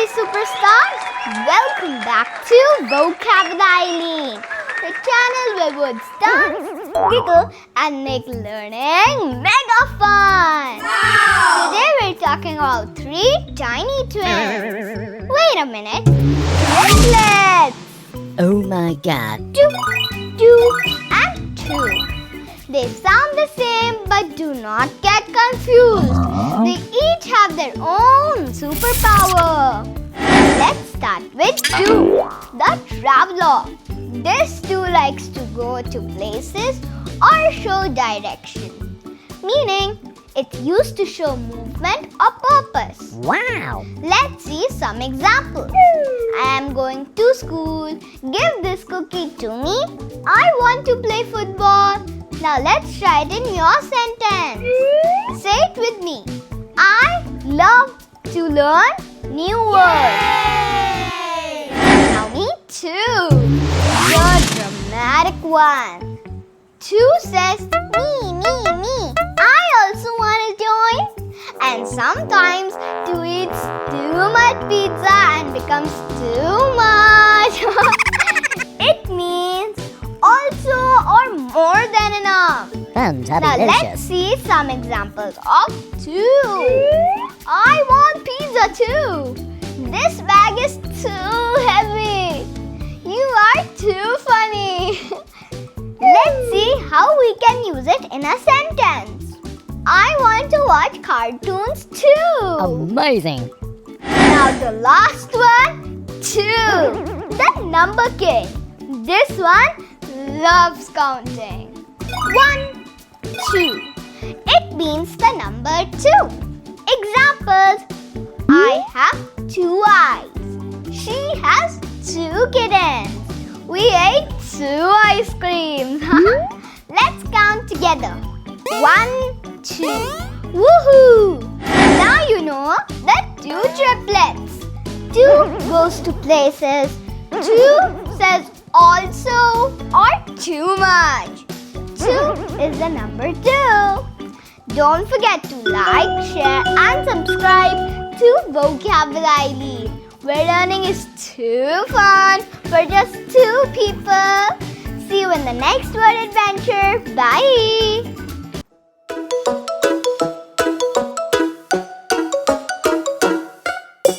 superstars! Welcome back to Vocab with Aileen, the channel where words dance, giggle and make learning mega fun! Wow. Today we're talking about 3 tiny twins. Wait a minute. Triplets! Oh my god. 2, 2 and 2. They sound the same but do not get confused. They each have their own superpower. Let's start with 2, the traveler. This 2 likes to go to places or show direction, meaning it's used to show movement or purpose. Wow! Let's see some examples. I am going to school. Give this cookie to me. I want to play football. Now let's try it in your sentence. Say it with me. I love to learn new words. Now me too. The dramatic one. 2 says me, me, me. I also want to join. And sometimes 2 eats too much pizza and becomes too much. It means also or more than enough. Now let's see some examples of 2. I want pizza too. This bag is too heavy. You are too funny. Let's see how we can use it in a sentence. I want to watch cartoons too. Amazing! Now the last one, 2. The number king. This one loves counting. 1, 2. It means the number 2. Examples. I have 2 eyes. She has 2 kittens. We ate 2 ice creams. Let's count together. 1, 2. Woohoo! Now you know the 2 triplets. 2 goes to places. 2 says also or too much. 2 is the number 2. Don't forget to like, share and subscribe to Vocab with Aileen, where learning is too fun for just 2 people. See you in the next word adventure. Bye!